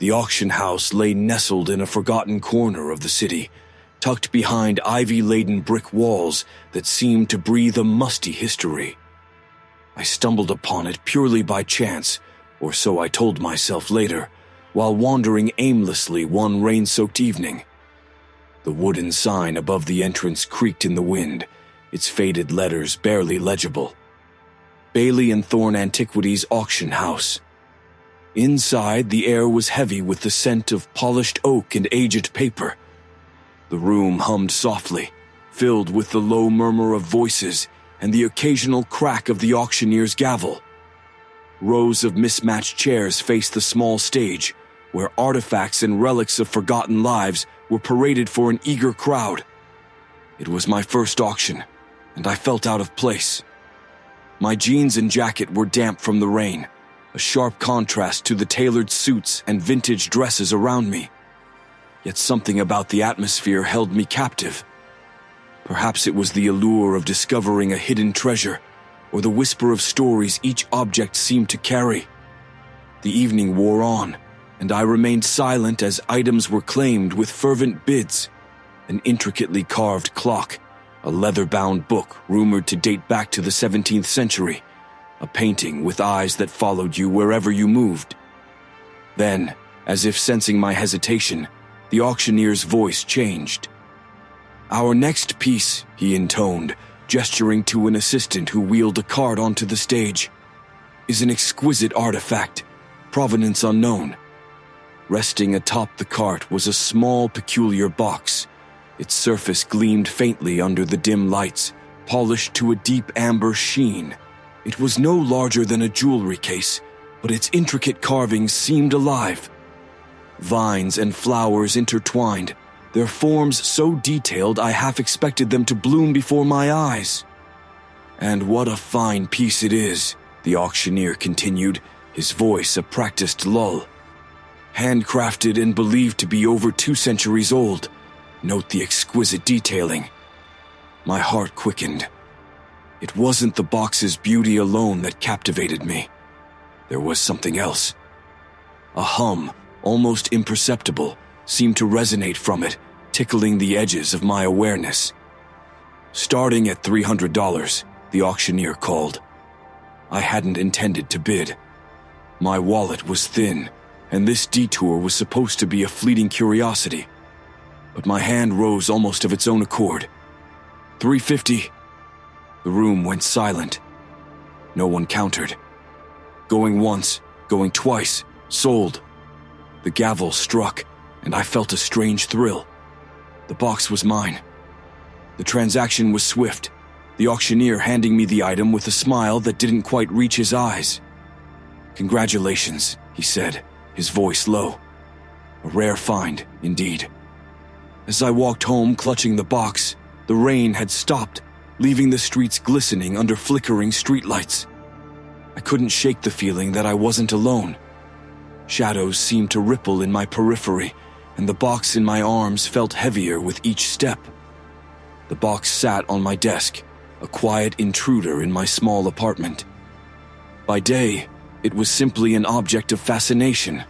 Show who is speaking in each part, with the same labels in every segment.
Speaker 1: The auction house lay nestled in a forgotten corner of the city, tucked behind ivy-laden brick walls that seemed to breathe a musty history. I stumbled upon it purely by chance, or so I told myself later, while wandering aimlessly one rain-soaked evening. The wooden sign above the entrance creaked in the wind, its faded letters barely legible. Bailey and Thorne Antiquities Auction House. Inside, the air was heavy with the scent of polished oak and aged paper. The room hummed softly, filled with the low murmur of voices and the occasional crack of the auctioneer's gavel. Rows of mismatched chairs faced the small stage, where artifacts and relics of forgotten lives were paraded for an eager crowd. It was my first auction, and I felt out of place. My jeans and jacket were damp from the rain, a sharp contrast to the tailored suits and vintage dresses around me. Yet something about the atmosphere held me captive. Perhaps it was the allure of discovering a hidden treasure, or the whisper of stories each object seemed to carry. The evening wore on, and I remained silent as items were claimed with fervent bids. An intricately carved clock, a leather-bound book rumored to date back to the 17th century, a painting with eyes that followed you wherever you moved. Then, as if sensing my hesitation, the auctioneer's voice changed. "Our next piece," he intoned, gesturing to an assistant who wheeled a cart onto the stage, "is an exquisite artifact, provenance unknown." Resting atop the cart was a small, peculiar box. Its surface gleamed faintly under the dim lights, polished to a deep amber sheen. It was no larger than a jewelry case, but its intricate carvings seemed alive. Vines and flowers intertwined, their forms so detailed I half expected them to bloom before my eyes. "And what a fine piece it is," the auctioneer continued, his voice a practiced lull. "Handcrafted and believed to be over 2 centuries old. Note the exquisite detailing." My heart quickened. It wasn't the box's beauty alone that captivated me. There was something else. A hum, almost imperceptible, seemed to resonate from it, tickling the edges of my awareness. "Starting at $300, the auctioneer called. I hadn't intended to bid. My wallet was thin, and this detour was supposed to be a fleeting curiosity. But my hand rose almost of its own accord. $350. The room went silent. No one countered. Going once, going twice, sold. The gavel struck, and I felt a strange thrill. The box was mine. The transaction was swift, the auctioneer handing me the item with a smile that didn't quite reach his eyes. "Congratulations," he said, his voice low. "A rare find, indeed." As I walked home clutching the box, the rain had stopped, leaving the streets glistening under flickering streetlights. I couldn't shake the feeling that I wasn't alone. Shadows seemed to ripple in my periphery, and the box in my arms felt heavier with each step. The box sat on my desk, a quiet intruder in my small apartment. By day, it was simply an object of fascination.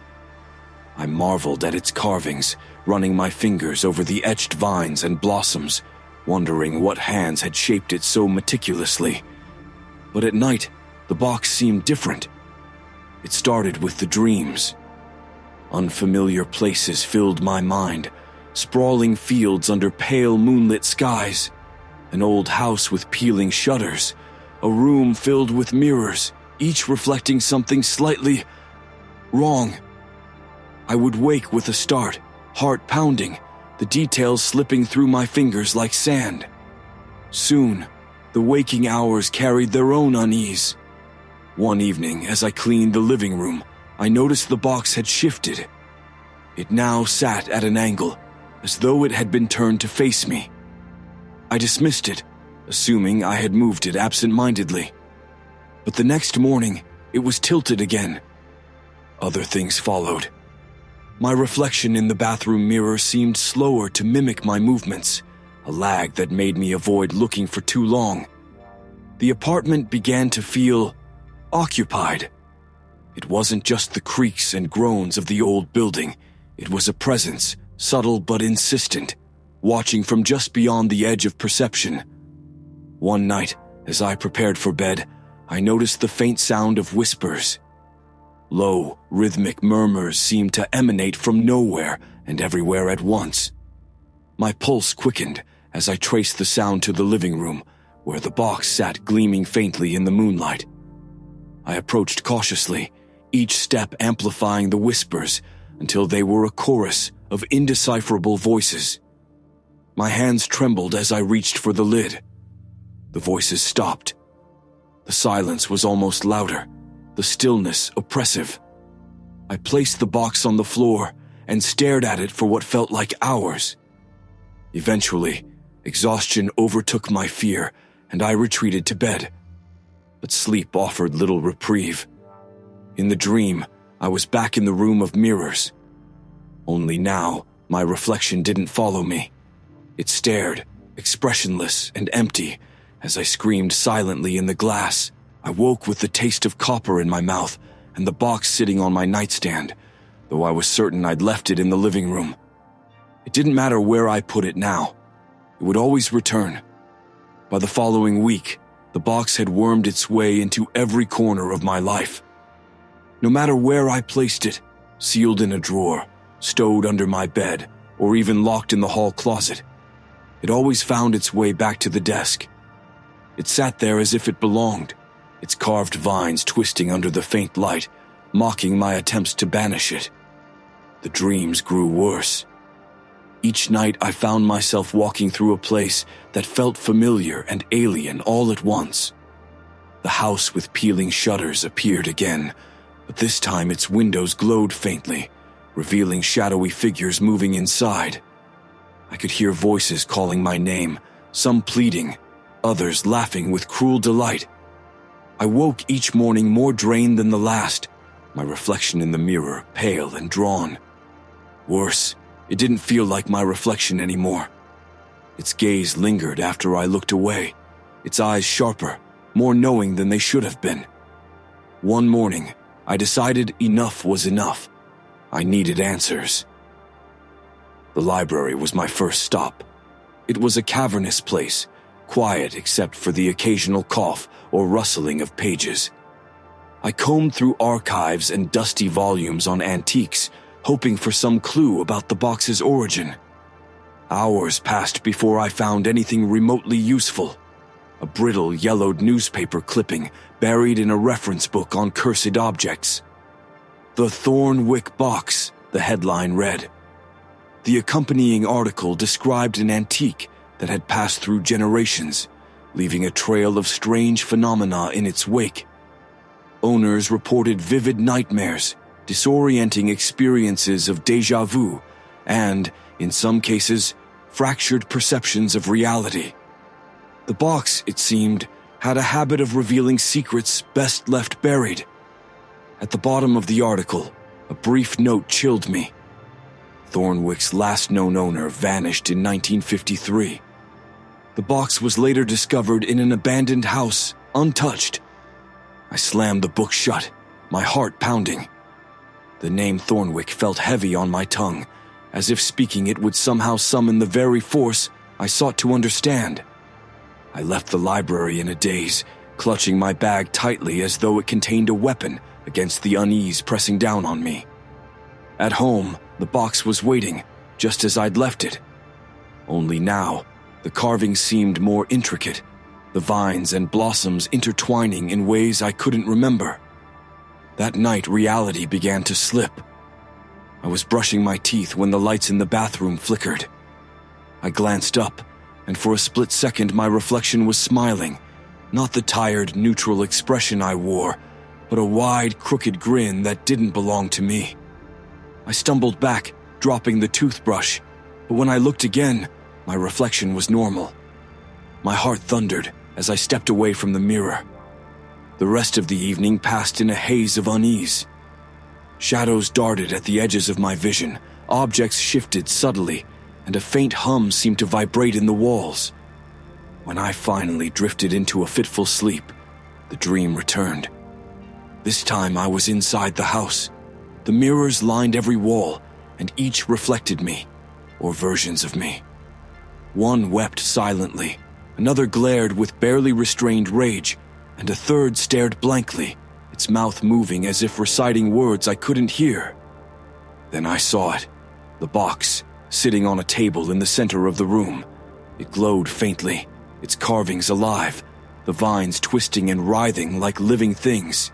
Speaker 1: I marveled at its carvings, running my fingers over the etched vines and blossoms, wondering what hands had shaped it so meticulously. But at night, the box seemed different. It started with the dreams. Unfamiliar places filled my mind, sprawling fields under pale moonlit skies, an old house with peeling shutters, a room filled with mirrors, each reflecting something slightly wrong. I would wake with a start, heart pounding, the details slipping through my fingers like sand. Soon, the waking hours carried their own unease. One evening, as I cleaned the living room, I noticed the box had shifted. It now sat at an angle, as though it had been turned to face me. I dismissed it, assuming I had moved it absent-mindedly. But the next morning, it was tilted again. Other things followed. My reflection in the bathroom mirror seemed slower to mimic my movements, a lag that made me avoid looking for too long. The apartment began to feel occupied. It wasn't just the creaks and groans of the old building. It was a presence, subtle but insistent, watching from just beyond the edge of perception. One night, as I prepared for bed, I noticed the faint sound of whispers. Low, rhythmic murmurs seemed to emanate from nowhere and everywhere at once. My pulse quickened as I traced the sound to the living room, where the box sat gleaming faintly in the moonlight. I approached cautiously, each step amplifying the whispers until they were a chorus of indecipherable voices. My hands trembled as I reached for the lid. The voices stopped. The silence was almost louder, the stillness oppressive. I placed the box on the floor and stared at it for what felt like hours. Eventually, exhaustion overtook my fear, and I retreated to bed. But sleep offered little reprieve. In the dream, I was back in the room of mirrors. Only now, my reflection didn't follow me. It stared, expressionless and empty, as I screamed silently in the glass. I woke with the taste of copper in my mouth and the box sitting on my nightstand, though I was certain I'd left it in the living room. It didn't matter where I put it now. It would always return. By the following week, the box had wormed its way into every corner of my life. No matter where I placed it, sealed in a drawer, stowed under my bed, or even locked in the hall closet, it always found its way back to the desk. It sat there as if it belonged, its carved vines twisting under the faint light, mocking my attempts to banish it. The dreams grew worse. Each night I found myself walking through a place that felt familiar and alien all at once. The house with peeling shutters appeared again, but this time its windows glowed faintly, revealing shadowy figures moving inside. I could hear voices calling my name, some pleading, others laughing with cruel delight. I woke each morning more drained than the last, my reflection in the mirror pale and drawn. Worse, it didn't feel like my reflection anymore. Its gaze lingered after I looked away, its eyes sharper, more knowing than they should have been. One morning, I decided enough was enough. I needed answers. The library was my first stop. It was a cavernous place, quiet except for the occasional cough or rustling of pages. I combed through archives and dusty volumes on antiques, hoping for some clue about the box's origin. Hours passed before I found anything remotely useful. A brittle, yellowed newspaper clipping buried in a reference book on cursed objects. "The Thornwick Box," the headline read. The accompanying article described an antique that had passed through generations, leaving a trail of strange phenomena in its wake. Owners reported vivid nightmares, disorienting experiences of déjà vu, and, in some cases, fractured perceptions of reality. The box, it seemed, had a habit of revealing secrets best left buried. At the bottom of the article, a brief note chilled me. Thornwick's last known owner vanished in 1953. The box was later discovered in an abandoned house, untouched. I slammed the book shut, my heart pounding. The name Thornwick felt heavy on my tongue, as if speaking it would somehow summon the very force I sought to understand. I left the library in a daze, clutching my bag tightly as though it contained a weapon against the unease pressing down on me. At home, the box was waiting, just as I'd left it. Only now, the carving seemed more intricate, the vines and blossoms intertwining in ways I couldn't remember. That night, reality began to slip. I was brushing my teeth when the lights in the bathroom flickered. I glanced up, and for a split second my reflection was smiling, not the tired, neutral expression I wore, but a wide, crooked grin that didn't belong to me. I stumbled back, dropping the toothbrush, but when I looked again, my reflection was normal. My heart thundered as I stepped away from the mirror. The rest of the evening passed in a haze of unease. Shadows darted at the edges of my vision, objects shifted subtly, and a faint hum seemed to vibrate in the walls. When I finally drifted into a fitful sleep, the dream returned. This time I was inside the house. The mirrors lined every wall, and each reflected me, or versions of me. One wept silently, another glared with barely restrained rage, and a third stared blankly, its mouth moving as if reciting words I couldn't hear. Then I saw it, the box, sitting on a table in the center of the room. It glowed faintly, its carvings alive, the vines twisting and writhing like living things.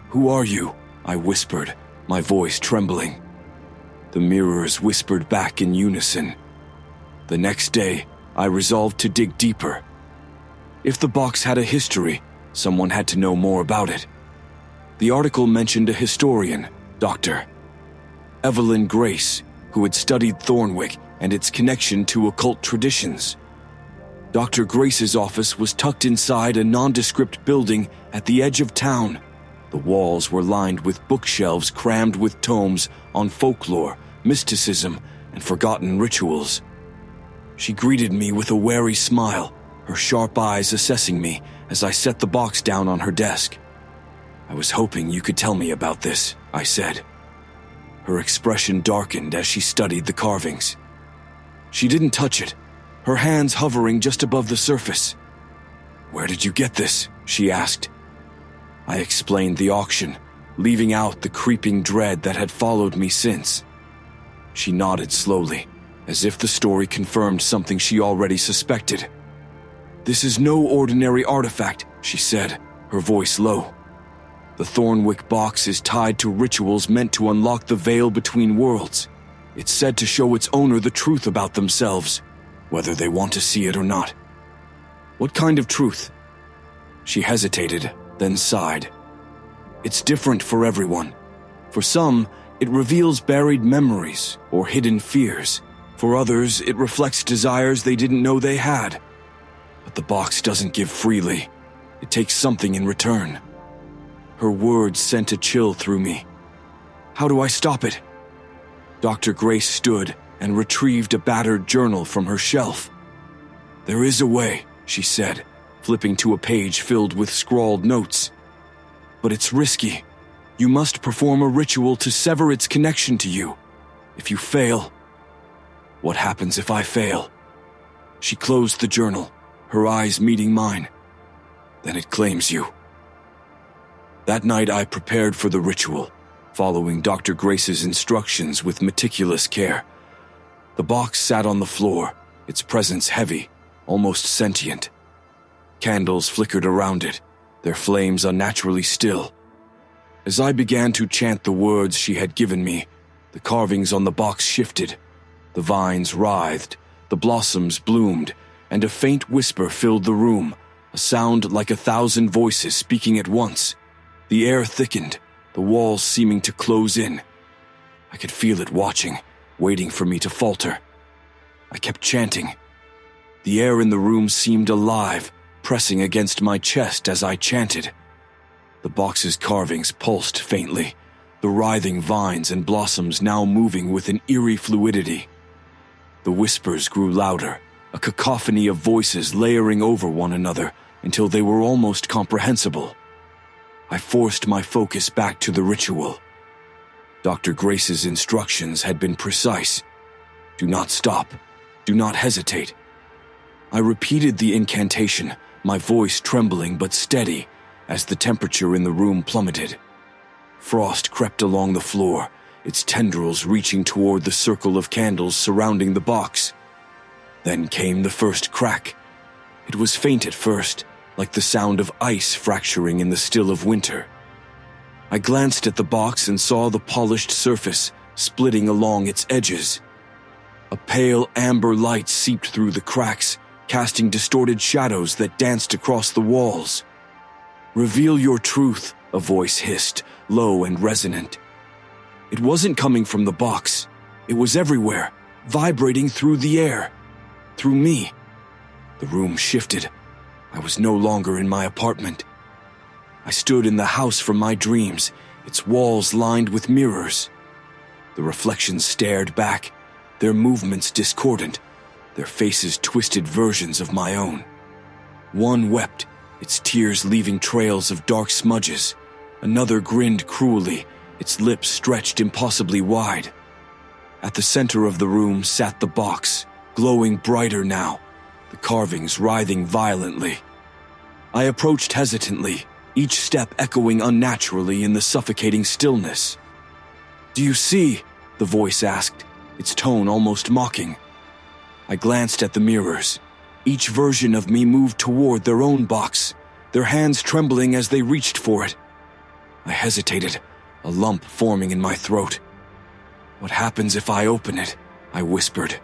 Speaker 1: "Who are you?" I whispered, my voice trembling. The mirrors whispered back in unison. The next day, I resolved to dig deeper. If the box had a history, someone had to know more about it. The article mentioned a historian, Dr. Evelyn Grace, who had studied Thornwick and its connection to occult traditions. Dr. Grace's office was tucked inside a nondescript building at the edge of town. The walls were lined with bookshelves crammed with tomes on folklore, mysticism, and forgotten rituals. She greeted me with a wary smile, her sharp eyes assessing me as I set the box down on her desk. "I was hoping you could tell me about this," I said. Her expression darkened as she studied the carvings. She didn't touch it, her hands hovering just above the surface. "Where did you get this?" she asked. I explained the auction, leaving out the creeping dread that had followed me since. She nodded slowly, as if the story confirmed something she already suspected. "This is no ordinary artifact," she said, her voice low. "The Thornwick box is tied to rituals meant to unlock the veil between worlds. It's said to show its owner the truth about themselves, whether they want to see it or not." "What kind of truth?" She hesitated, then sighed. "It's different for everyone. For some, it reveals buried memories or hidden fears. For others, it reflects desires they didn't know they had. But the box doesn't give freely. It takes something in return." Her words sent a chill through me. "How do I stop it?" Dr. Grace stood and retrieved a battered journal from her shelf. "There is a way," she said, flipping to a page filled with scrawled notes. "But it's risky. You must perform a ritual to sever its connection to you. If you fail..." "What happens if I fail?" She closed the journal, her eyes meeting mine. "Then it claims you." That night I prepared for the ritual, following Dr. Grace's instructions with meticulous care. The box sat on the floor, its presence heavy, almost sentient. Candles flickered around it, their flames unnaturally still. As I began to chant the words she had given me, the carvings on the box shifted. The vines writhed, the blossoms bloomed, and a faint whisper filled the room, a sound like 1,000 voices speaking at once. The air thickened, the walls seeming to close in. I could feel it watching, waiting for me to falter. I kept chanting. The air in the room seemed alive, pressing against my chest as I chanted. The box's carvings pulsed faintly, the writhing vines and blossoms now moving with an eerie fluidity. The whispers grew louder, a cacophony of voices layering over one another until they were almost comprehensible. I forced my focus back to the ritual. Dr. Grace's instructions had been precise. Do not stop. Do not hesitate. I repeated the incantation, my voice trembling but steady, as the temperature in the room plummeted. Frost crept along the floor, its tendrils reaching toward the circle of candles surrounding the box. Then came the first crack. It was faint at first, like the sound of ice fracturing in the still of winter. I glanced at the box and saw the polished surface splitting along its edges. A pale amber light seeped through the cracks, casting distorted shadows that danced across the walls. "Reveal your truth," a voice hissed, low and resonant. It wasn't coming from the box. It was everywhere, vibrating through the air. Through me. The room shifted. I was no longer in my apartment. I stood in the house from my dreams, its walls lined with mirrors. The reflections stared back, their movements discordant, their faces twisted versions of my own. One wept, its tears leaving trails of dark smudges. Another grinned cruelly, its lips stretched impossibly wide. At the center of the room sat the box, glowing brighter now, the carvings writhing violently. I approached hesitantly, each step echoing unnaturally in the suffocating stillness. "Do you see?" the voice asked, its tone almost mocking. I glanced at the mirrors. Each version of me moved toward their own box, their hands trembling as they reached for it. I hesitated, a lump forming in my throat. "What happens if I open it?" I whispered.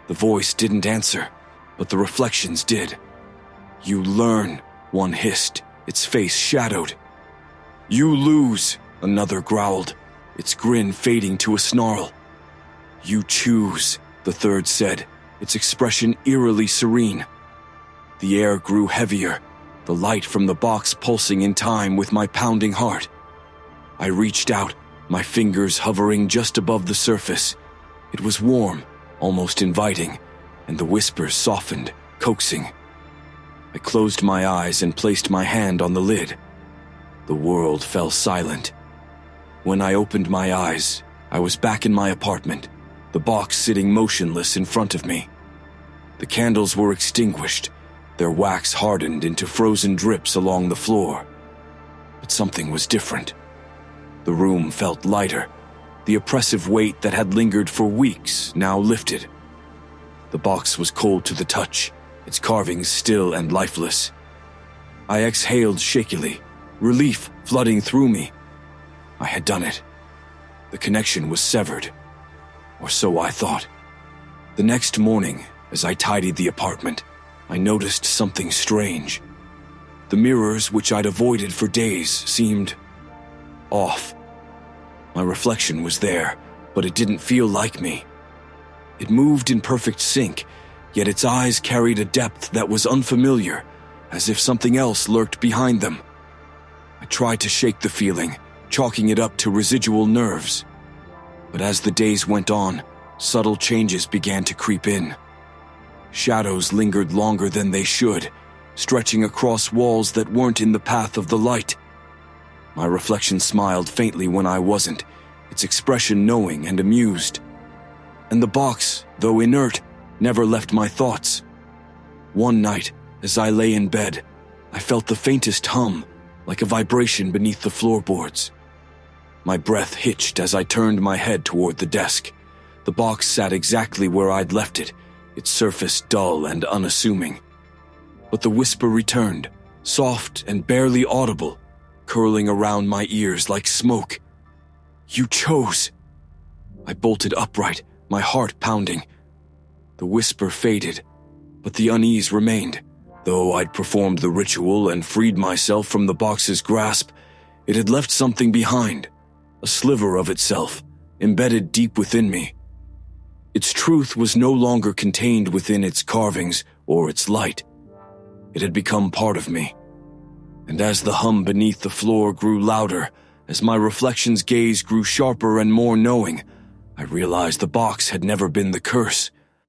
Speaker 1: The voice didn't answer, but the reflections did. "You learn," one hissed, its face shadowed. "You lose," another growled, its grin fading to a snarl. "You choose," the third said, its expression eerily serene. The air grew heavier, the light from the box pulsing in time with my pounding heart. I reached out, my fingers hovering just above the surface. It was warm, almost inviting, and the whispers softened, coaxing. I closed my eyes and placed my hand on the lid. The world fell silent. When I opened my eyes, I was back in my apartment, the box sitting motionless in front of me. The candles were extinguished, their wax hardened into frozen drips along the floor. But something was different. The room felt lighter, the oppressive weight that had lingered for weeks now lifted. The box was cold to the touch, its carvings still and lifeless. I exhaled shakily, relief flooding through me. I had done it. The connection was severed. Or so I thought. The next morning, as I tidied the apartment, I noticed something strange. The mirrors, which I'd avoided for days, seemed off. My reflection was there, but it didn't feel like me. It moved in perfect sync, yet its eyes carried a depth that was unfamiliar, as if something else lurked behind them. I tried to shake the feeling, chalking it up to residual nerves. But as the days went on, subtle changes began to creep in. Shadows lingered longer than they should, stretching across walls that weren't in the path of the light. My reflection smiled faintly when I wasn't, its expression knowing and amused. And the box, though inert, never left my thoughts. One night, as I lay in bed, I felt the faintest hum, like a vibration beneath the floorboards. My breath hitched as I turned my head toward the desk. The box sat exactly where I'd left it, its surface dull and unassuming. But the whisper returned, soft and barely audible, curling around my ears like smoke. "You chose." I bolted upright, my heart pounding. The whisper faded, but the unease remained. Though I'd performed the ritual and freed myself from the box's grasp, it had left something behind, a sliver of itself, embedded deep within me. Its truth was no longer contained within its carvings or its light. It had become part of me. And as the hum beneath the floor grew louder, as my reflection's gaze grew sharper and more knowing, I realized the box had never been the curse.